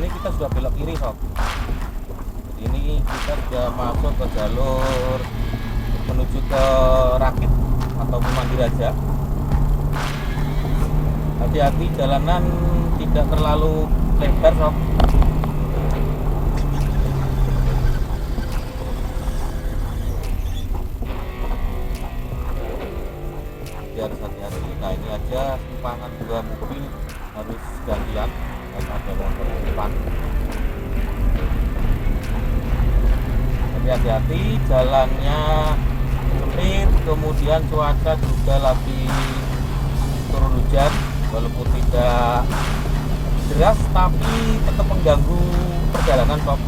ini kita sudah belok kiri sob. Jadi ini kita sudah masuk ke jalur menuju ke Rakit ataupun Mandi Raja. Hati-hati, jalanan tidak terlalu lebar sob. Harus hati-hati. Nah ini aja simpangan dua mobil harus gantian karena ada motor di depan. Jadi hati-hati, jalannya sempit, kemudian cuaca juga lagi turun hujan, walaupun tidak deras tapi tetap mengganggu perjalanan sob.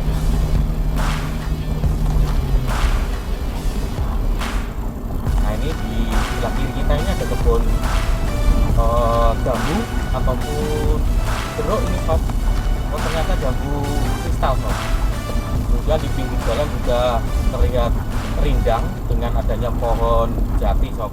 Nah ini di sebelah kiri kita ini ada kebun jambu ataupun jeruk ini sob. Oh ternyata jambu kristal sob. Kemudian di pinggir jalan juga terlihat rindang dengan adanya pohon jati sob.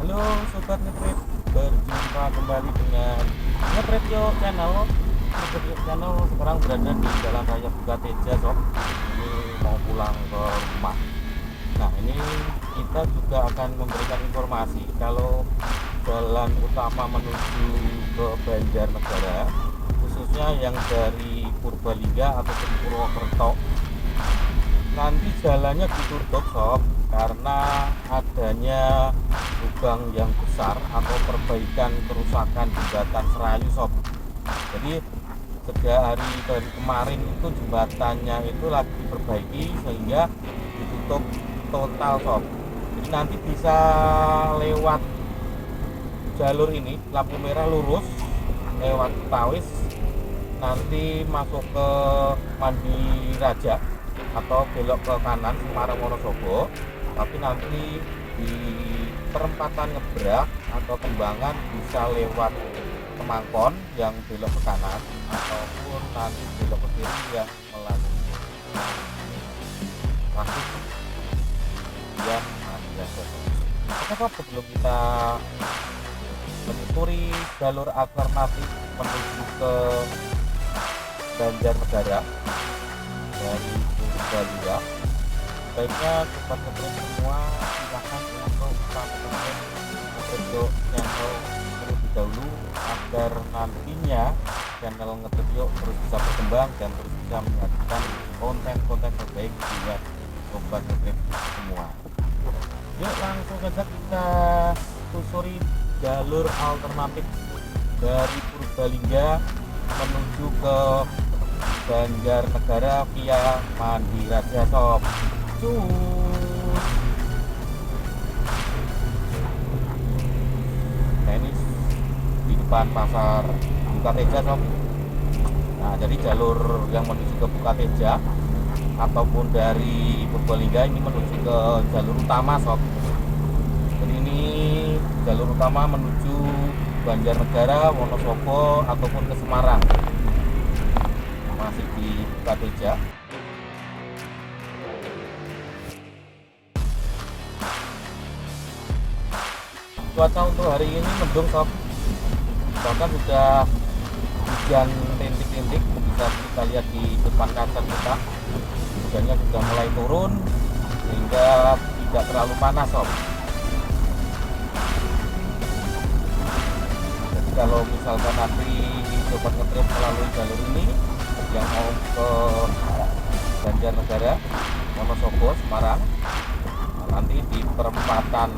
Halo sobat Ngetrip, berjumpa kembali dengan Ngetrip Yo Channel. Ngetrip Yo Channel sekarang berada di Jalan Raya Bukateja sob. Ini mau pulang ke rumah. Nah ini kita juga akan memberikan informasi kalau jalan utama menuju ke Banjarnegara, khususnya yang dari Purbalingga ataupun Purwokerto, nanti jalannya ditutup sob karena adanya lubang yang besar atau perbaikan kerusakan jembatan Serayu sob. Jadi sejak hari dari kemarin itu jembatannya itu lagi diperbaiki sehingga ditutup total sob. Jadi nanti bisa lewat jalur ini lampu merah lurus lewat Tawis, nanti masuk ke Mandi Raja atau belok ke kanan Semarang Wonosobo, tapi nanti di perempatan Ngebrak atau Kembangan bisa lewat Kemangkon yang belok ke kanan ataupun nanti belok ke kiri yang melalui Rakit dan Mandi Raja. Oke sob, sebelum kita menyusuri jalur alternatif menuju ke Banjarnegara dari Purbalingga, baiknya sobat Ngetrip semua silahkan untuk subscribe Ngetrip Channel terlebih dahulu agar nantinya channel Ngetrip terus bisa berkembang dan terus bisa menyajikan konten-konten terbaik buat sobat Ngetrip semua. Yuk langsung saja kita susuri jalur alternatif dari Purbalingga menuju ke Banjarnegara via Mandi Raja sob. Cus. Nah ini di depan pasar Bukateja sob. Nah jadi jalur yang menuju ke Bukateja ataupun dari Purbalingga ini menuju ke jalur utama sob. Jadi ini jalur utama menuju Banjarnegara, Wonosobo ataupun ke Semarang. Masih di Bukateja. Cuaca untuk hari ini mendung sob, bahkan sudah hujan rintik-rintik, bisa kita lihat di depan kaca kita. Hujannya sudah mulai turun sehingga tidak terlalu panas sob. Jadi kalau misalkan nanti sobat Ngetrip melalui jalur ini yang mau ke Banjarnegara, Wonosobo, Semarang, nanti di perempatan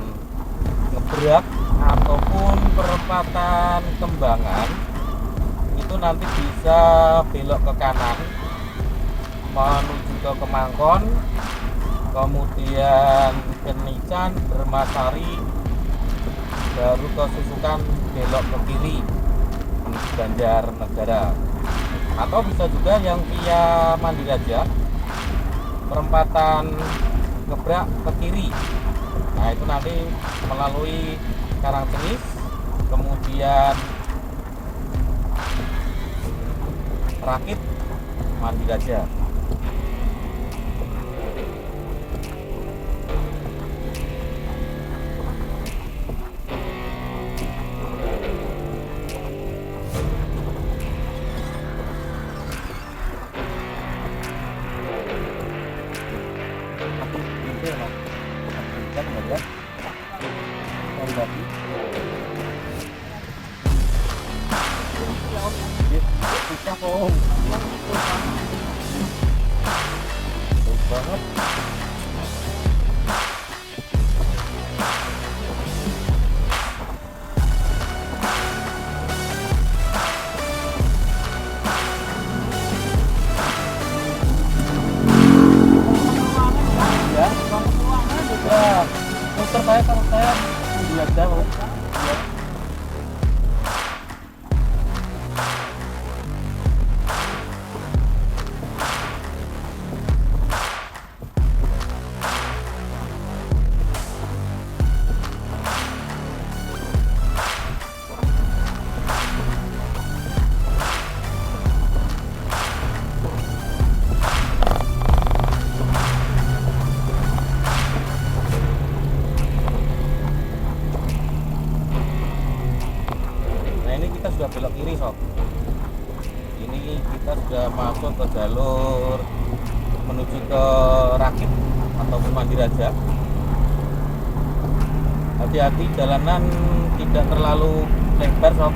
Ngebrak ataupun perempatan Kembangan itu nanti bisa belok ke kanan menuju ke Kemangkon, kemudian Kenican, Dermasari, baru ke Susukan belok ke kiri menuju Banjarnegara. Atau bisa juga yang via Mandi Raja, perempatan Ngebrak ke kiri. Nah itu nanti melalui Karangcenis, kemudian Rakit Mandiraja. Banget. Ya, sudah muter saya kalau saya lihat jauh. Ya. Kita sudah belok kiri sob. Ini kita sudah masuk ke jalur menuju ke Rakit ataupun Mandiraja. Hati-hati, jalanan tidak terlalu lebar sob.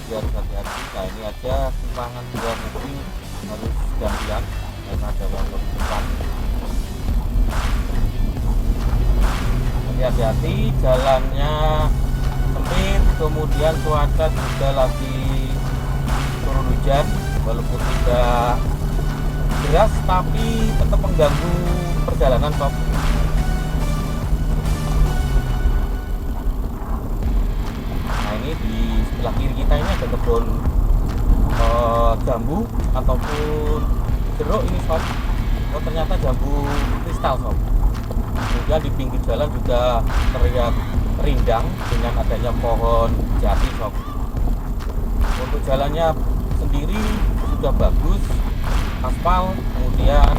Harus hati-hati. Nah ini aja simpangan dua mobil harus gantian karena ada yang depan. Jadi hati-hati, jalannya sempit, kemudian cuaca juga lagi turun hujan, walaupun tidak deras tapi tetap mengganggu perjalanan sob. Nah ini di sebelah kiri kita ini ada kebun jambu ataupun jeruk ini sob. Oh ternyata jambu kristal sob. Kemudian di pinggir jalan juga terlihat rindang dengan adanya pohon jati sob. Untuk jalannya sendiri sudah bagus, aspal, kemudian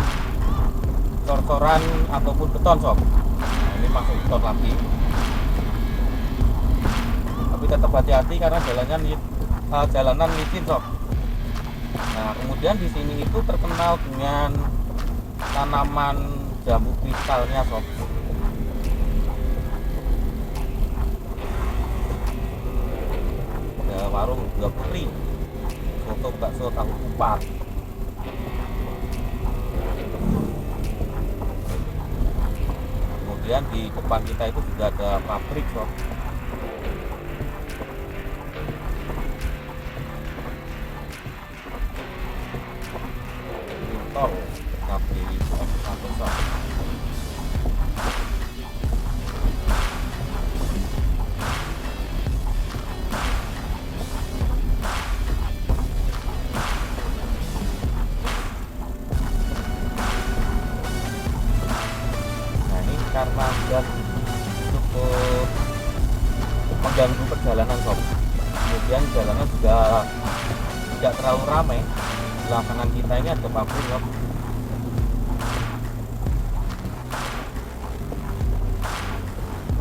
cor-coran ataupun beton sob. Nah, ini masuk beton lagi. Tapi tetap hati-hati karena jalanan licin sob. Nah kemudian di sini itu terkenal dengan tanaman jambu kristalnya sob. Ada warung Dua Putri, soto bakso tahu kupat. Kemudian di depan kita itu juga ada pabrik sob. Tol tapi Santosa. Nah ini karena sudah cukup mengganggu perjalanan sob. Kemudian jalanan juga tidak terlalu ramai. Sebelah kanan kita ini ada pabrik sob.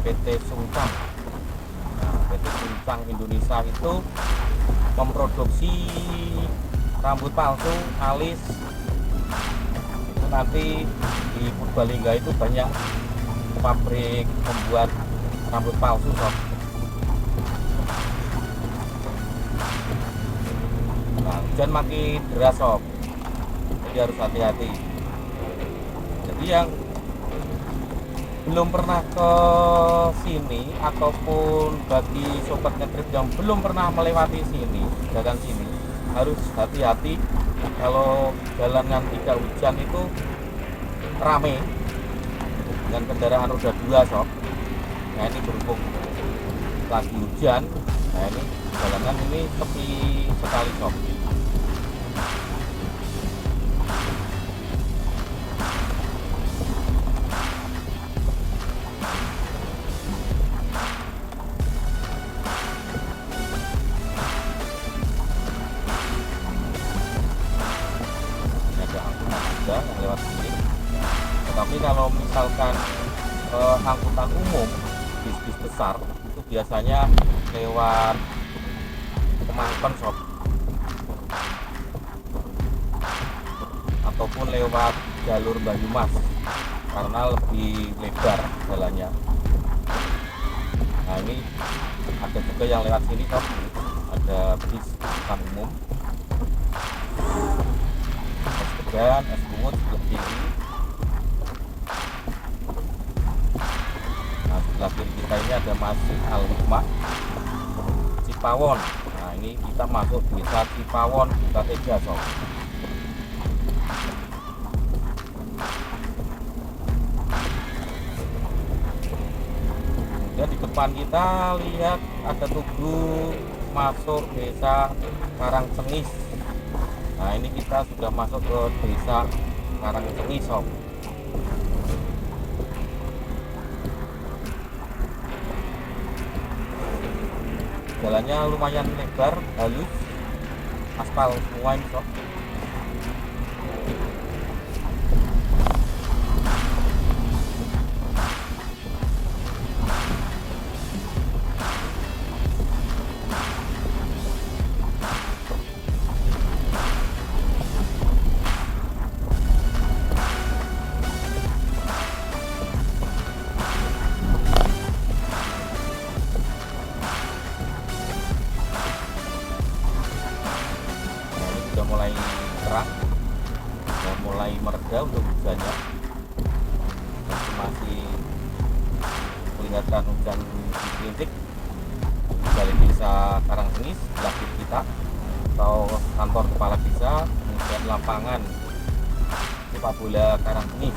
PT Sungsang. Nah, PT Sungsang Indonesia itu memproduksi rambut palsu, alis. Itu nanti di Purbalingga itu banyak pabrik membuat rambut palsu sob. Nah, hujan makin deras sob, jadi harus hati-hati. Jadi yang belum pernah ke sini ataupun bagi sobat ngetrip yang belum pernah melewati sini, jalan sini, harus hati-hati. Kalau jalan yang tidak hujan itu rame dengan kendaraan roda 2 sob. Nah ini berhubung lagi hujan, nah ini jalanan ini sepi sekali sob. Tetapi kalau misalkan angkutan umum bis-bis besar itu biasanya lewat Kemangkon sob, ataupun lewat jalur Banyumas karena lebih lebar jalannya. Nah ini ada juga yang lewat sini sob, ada bis angkutan umum es degan, es bungut sebelah kiri. Nah sebelah kiri kita ini ada Masjid Al Hikmah Cipawon. Nah ini kita masuk desa Cipawon Bukateja sob. Kemudian di depan kita lihat ada tugu masuk desa Karangcengis. Nah ini kita sudah masuk ke desa Karangcengis sob. Jalannya lumayan lebar, halus, aspal semua ini sob. Sudah mulai terang, sudah mulai mereda untuk hujannya, masih kelihatan hujan rintik dari desa Karangcengis sebelah kiri kita atau kantor kepala desa, kemudian lapangan sepak bola Karangcengis.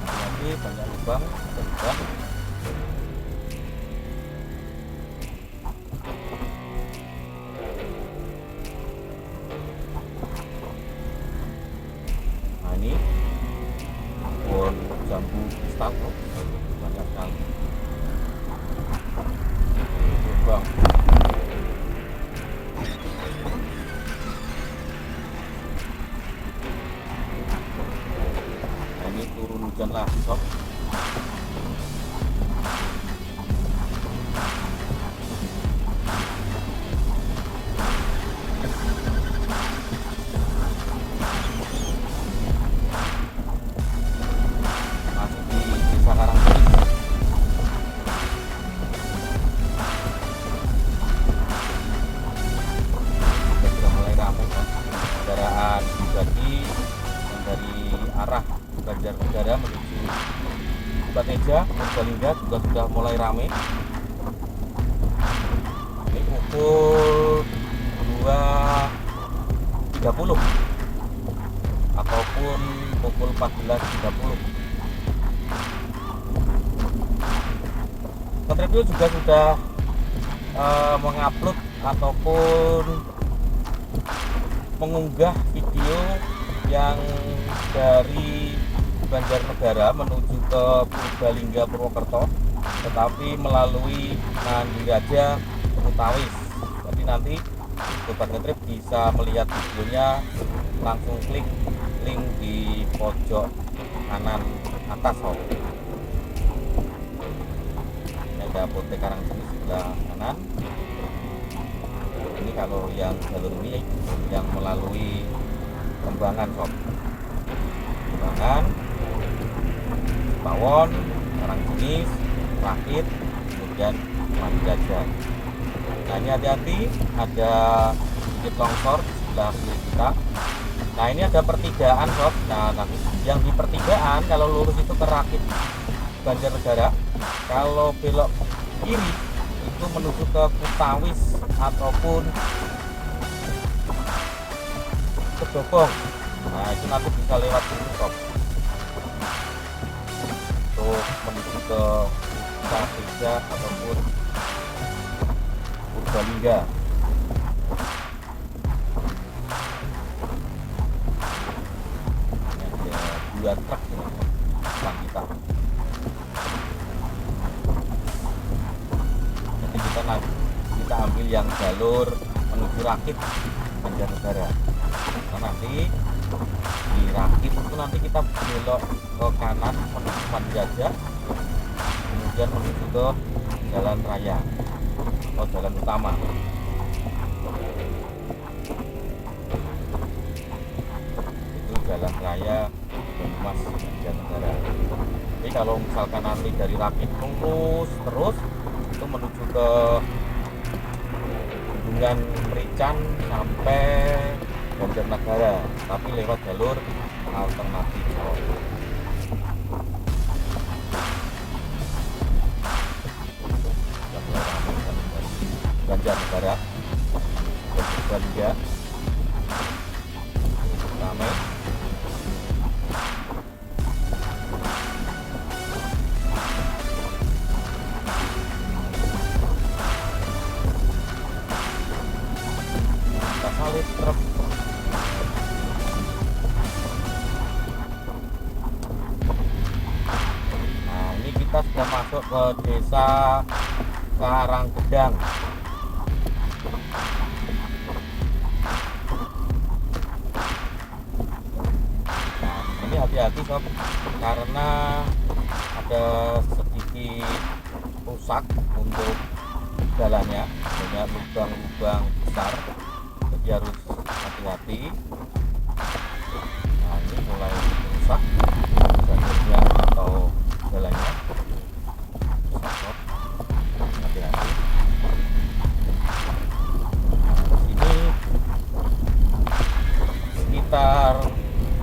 Nanti banyak lubang, ada lubang. Ini pohon jambu kristal banyak sekali lubang. Nah, ini turun hujan lagi sob. Kendaraan pribadi yang dari arah Banjarnegara menuju Bukateja, Purbalingga juga sudah mulai ramai. Ini pukul 2.30 ataupun pukul 14.30. Kontribut juga sudah mengupload ataupun mengunggah video yang dari Banjarnegara menuju ke Purbalingga Purwokerto, tetapi melalui Nandiraja Mutawis. Jadi nanti Sobat Ngetrip bisa melihat videonya, langsung klik link di pojok kanan atas sob. Ini ada Pote Karangcengis sebelah kanan. Ini kalau yang jalur ini yang melalui Kembangan sob, Kembangan, Pawon, Karangcengis, Rakit, kemudian Nandiraja. Nah ini hati-hati, ada sedikit longsor di sebelah kiri kita. Nah ini ada pertigaan sob. Nah yang di pertigaan kalau lurus itu ke Rakit Banjarnegara, kalau belok kiri itu menuju ke Kutawis ataupun ke Jogong. Nah itu nanti bisa lewat sini sob, untuk menuju ke Bukateja ataupun Purbalingga. Ini ada 2 truk ini depan kita. Jadi kita ambil yang jalur menuju menuju Rakit Banjarnegara. Nah, nanti di Rakit itu nanti kita belok ke kanan menuju Manjajak, kemudian menuju ke jalan raya atau jalan utama. Itu jalan raya Banyumas Banjarnegara. Jadi kalau misalkan nanti dari Rakit lurus terus itu menuju ke Bendungan Merican sampai Banjarnegara, tapi lewat jalur alternatif. Banjarnegara juga ramai. Kita salib truk. Nah, ini kita sudah masuk ke desa Karanggedang. Hati-hati sob, karena ada sedikit rusak untuk jalannya, banyak lubang-lubang besar, jadi harus hati-hati. Nah, ini mulai rusak jalurnya atau jalannya rusak sob, hati-hati. Nah, sini sekitar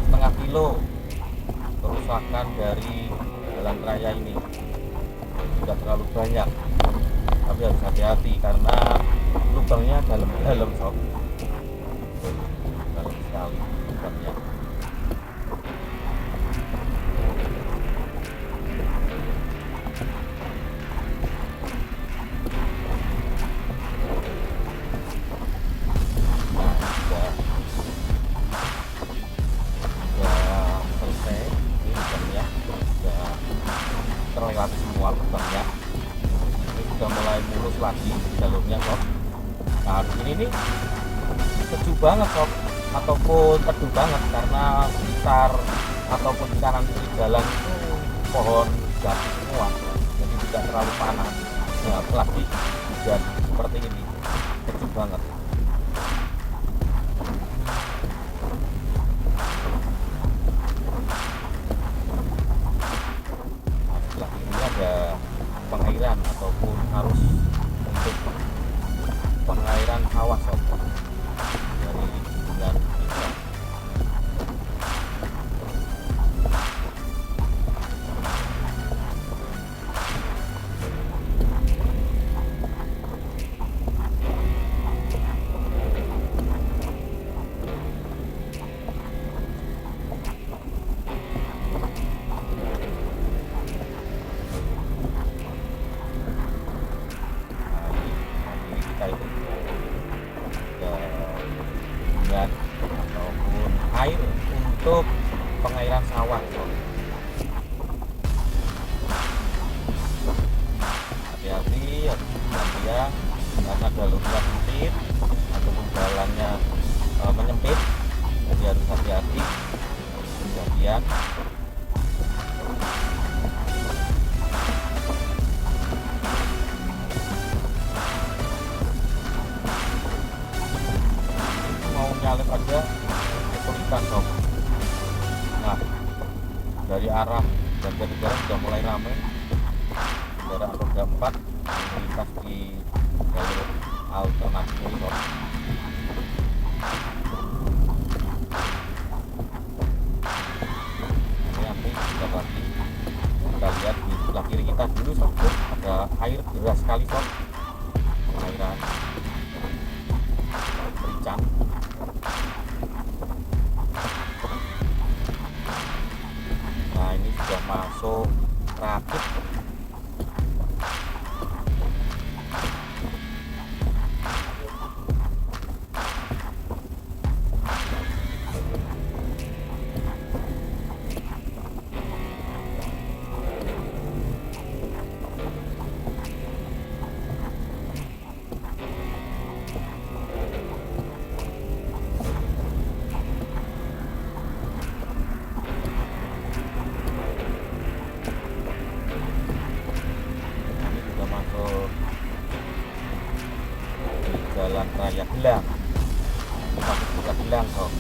setengah kilo kerusakan dari jalan raya ini, tidak terlalu banyak, tapi harus hati-hati karena lubangnya dalam-dalam sob, dalam sekali lubangnya. Terlewat semua lubangnya, ini sudah mulai mulus lagi jalurnya sob. Nah, di sini nih sejuk banget sob, ataupun teduh banget karena sekitar ataupun di kanan kiri jalan itu pohon jati semua, jadi tidak terlalu panas. Nah, apalagi hujan seperti ini sejuk banget. Ada pengairan ataupun arus untuk pengairan sawah sob dari bendungan Merican. Ataupun air untuk pengairan sawah. Hati-hati ya karena jalurnya sempit ataupun jalannya menyempit, jadi harus hati-hati kejadian. Nyalip aja kesulitan sob. Nah, dari arah Banjarnegara sudah mulai ramai kendaraan roda 4 melintas di jalur alternatif sob. Ini nanti sudah lagi kita lihat di sebelah kiri kita dulu sob, ada air deras sekali sob, pengairan Merican. Nah, ini sudah masuk Rakit. masuk bisa bilang sob,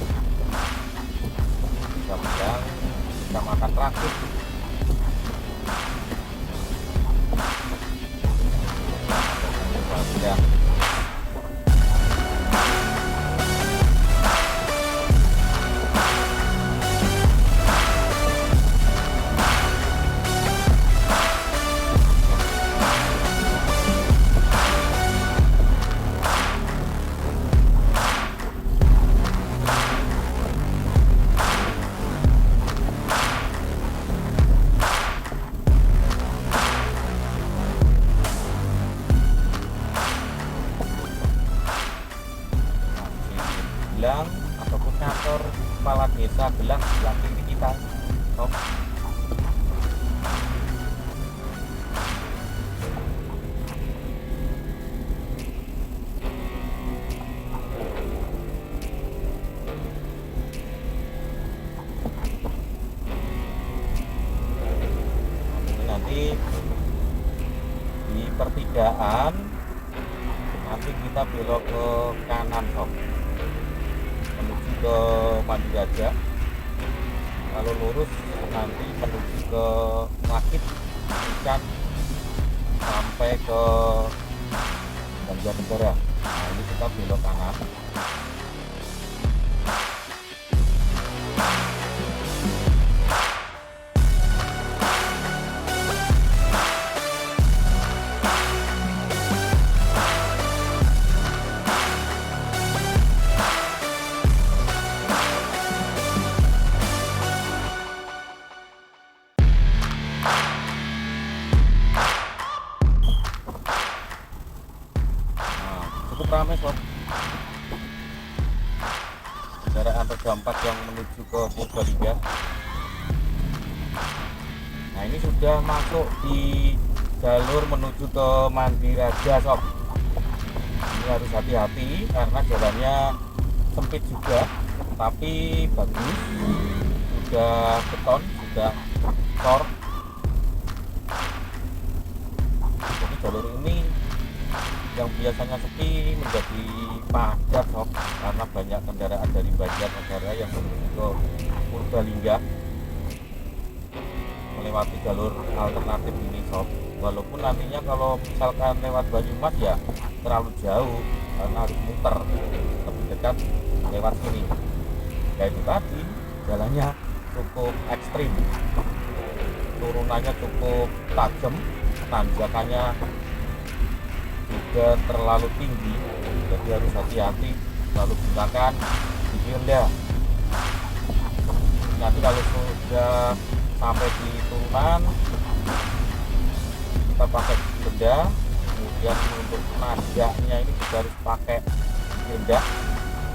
bisa bilang kita makan rakit. Bisa bilang Gelang ataupun kantor kepala desa Gelang sebelah kiri kita sob. Ini nanti di pertigaan nanti kita belok ke kanan sob, menuju ke Mandi Raja, lalu lurus nanti menuju ke Rakit Ikan sampai ke Banjarnegara. Nah ini kita belok kanan. Cukup ramai sob, kendaraan roda 4 yang menuju ke Purbalingga. Nah ini sudah masuk di jalur menuju ke Mandi Raja sob. Ini harus hati-hati karena jalannya sempit juga, tapi bagus, sudah beton, sudah tor. Jadi jalur ini yang biasanya sepi menjadi padat sob, karena banyak kendaraan dari Banjarnegara yang menuju ke Purbalingga melewati jalur alternatif ini sob. Walaupun nantinya kalau misalkan lewat Banyumas ya terlalu jauh karena harus muter, lebih dekat lewat sini. Ya itu tadi, jalannya cukup ekstrim, turunannya cukup tajam, tanjakannya juga terlalu tinggi, jadi harus hati-hati selalu gunakan gigi rendah. Nanti kalau sudah sampai di turunan kita pakai gigi rendah, kemudian untuk nanjaknya ini juga harus pakai gigi rendah,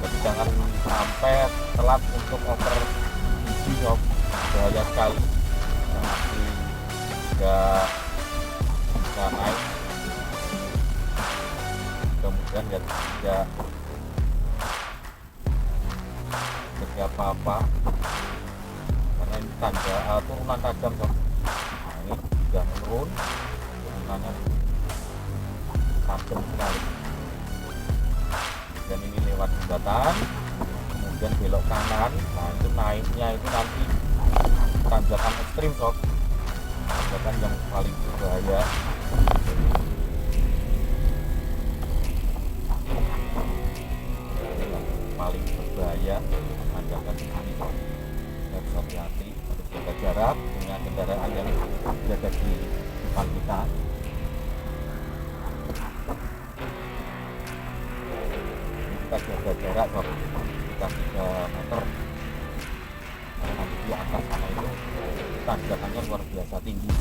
jadi jangan sampai telat untuk over gigi sob, bahaya sekali. Nanti tidak bisa naik, kemudian ya tidak terjadi apa-apa karena ini turunan tajam sob. Nah ini sudah menurun, turunannya tajam sekali, dan ini lewat jembatan kemudian belok kanan. Nah itu naiknya itu nanti tanjakan ekstrim sob, tanjakan yang paling berbahaya. Paling berbahaya tanjakan ini sob. Harus hati-hati, harus jaga jarak dengan kendaraan yang berada di depan kita. Kita jaga jarak sob, sekitar 3 meter, karena nanti di atas sana itu tanjakannya luar biasa tinggi.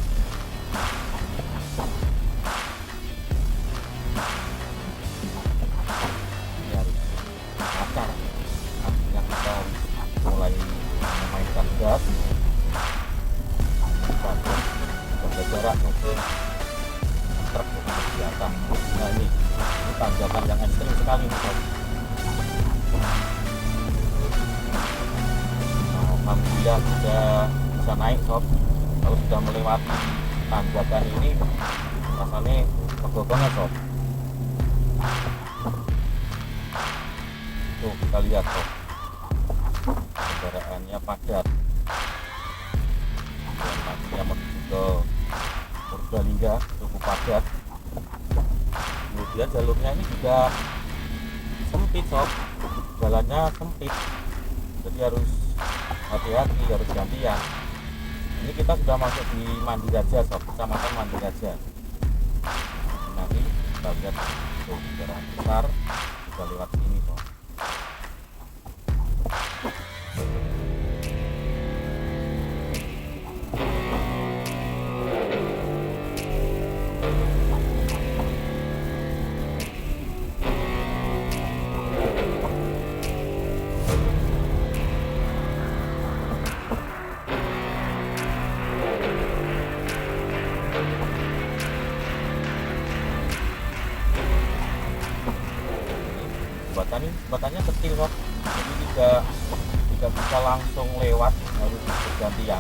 Ini harus lancar, artinya kita harus mulai memainkan gas, jaga jarak mungkin truk di atas. Nah ini tanjakan yang ekstrim sekali nih sob. Nah, alhamdulillah sudah bisa naik sob. Kalau sudah melewati tanjakan ini rasanya pegel banget sob. Tuh kita lihat kok, kendaraannya padat dan nantinya menuju ke Purbalingga cukup padat. Kemudian jalurnya ini juga sempit sob, jalannya sempit, jadi harus hati-hati, harus gantian. Ini kita sudah masuk di Mandiraja sob, kecamatan Mandiraja. Nanti kita lihat tuh kendaraan besar juga lewat sini sob. Jembatannya kecil kok, jadi tidak bisa langsung lewat, harus bergantian.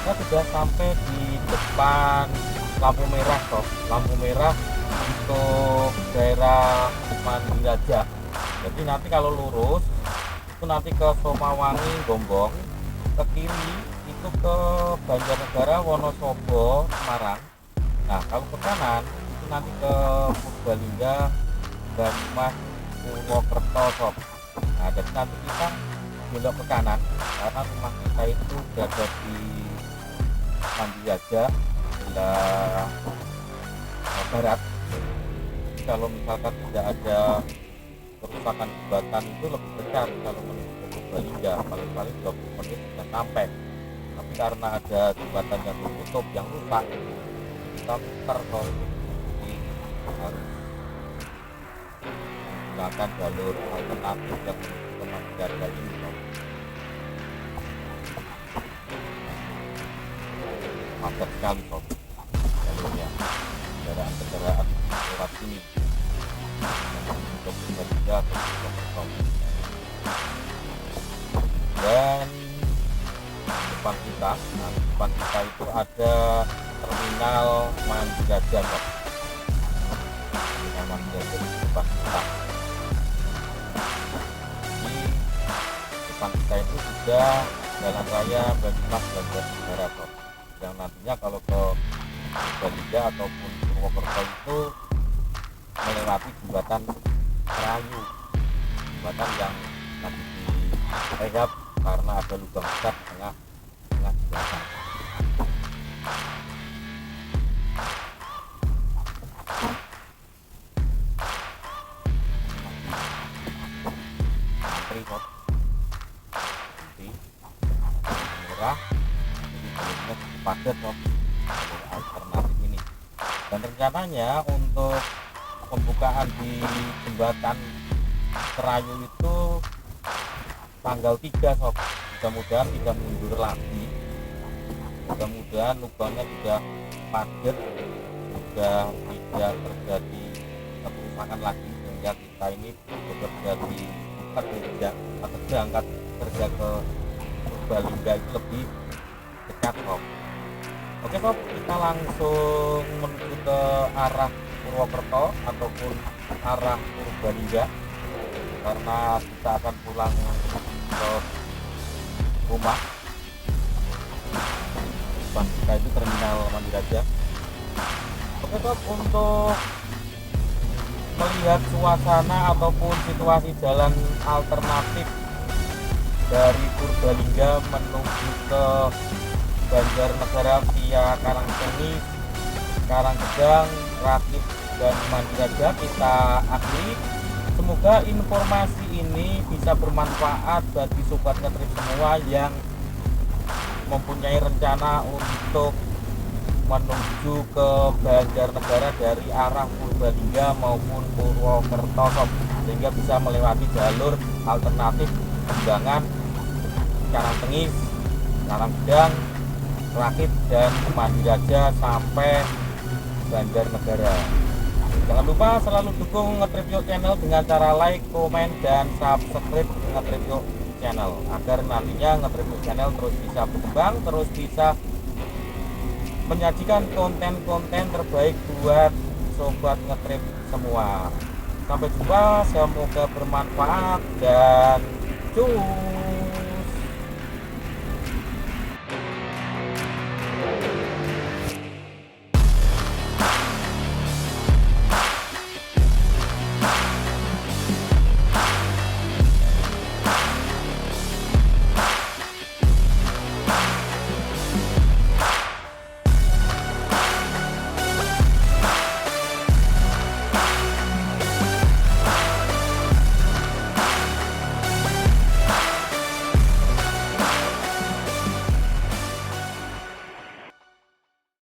Kita sudah sampai di depan lampu merah kok, lampu merah untuk daerah Mandiraja. Jadi nanti kalau lurus itu nanti ke Somawangi Gombong, ke kiri itu ke Banjarnegara Wonosobo Semarang. Nah kalau ke kanan itu nanti ke Purbalingga Banyumas Purwokerto sob. Nah jadi nanti kita belok ke kanan karena rumah kita itu berada di Mandiraja sebelah barat. Jadi kalau misalkan tidak ada kerusakan jembatan itu lebih dekat kalau menuju ke Purbalingga, paling-paling 20 menit sudah sampai. Tapi karena ada jembatan yang tertutup, yang rusak, kita muter kok, jadi harus menggunakan jalur alternatif yang menuju ke Mandiraja ini kok. Macet sekali kok jalurnya, kendaraan lewat sini untuk Purbalingga ke Purwokerto. Dan depan kita, nah depan kita itu ada terminal Mandiraja kok. Terminal Mandiraja di depan kita. Di depan kita itu sudah jalan raya Banyumas Banjarnegara kok, yang nantinya kalau ke Purbalingga ataupun Purwokerto itu melewati jembatan Serayu, jembatan yang nanti direhab karena ada lubang besar di tengah jembatan. Antri kok, nanti merah, jadi jalurnya cukup padat kok, jalur alternatif ini. Dan rencananya untuk pembukaan di jembatan Serayu itu tanggal 3 sob. Mudah-mudahan tidak mundur lagi, mudah-mudahan lubangnya sudah padat, sudah tidak terjadi kerusakan lagi, sehingga kita ini bekerja di berangkat kerja ke Purbalingga itu lebih dekat sob. Oke sob, kita langsung menuju ke arah Purwokerto ataupun arah Purbalingga karena kita akan pulang ke rumah. Depan kita itu terminal Mandiraja. Oke sob, untuk melihat suasana ataupun situasi jalan alternatif dari Purbalingga menuju ke Banjarnegara via Karangtengis, Karangkedang, Rakit, dan Mandiraja kita akhiri. Semoga informasi ini bisa bermanfaat bagi sobat ngetrip semua yang mempunyai rencana untuk menuju ke Banjarnegara dari arah Purbalingga maupun Purwokerto sob, sehingga bisa melewati jalur alternatif Kembangan, Karangtengis, Karangkedang, Rakit, dan Mandiraja sampai Banjarnegara. Jangan lupa selalu dukung Ngetrip Yuk Channel dengan cara like, komen, dan subscribe Ngetrip Yuk Channel agar nantinya Ngetrip Yuk Channel terus bisa berkembang, terus bisa menyajikan konten-konten terbaik buat sobat ngetrip semua. Sampai jumpa, semoga bermanfaat dan cuy.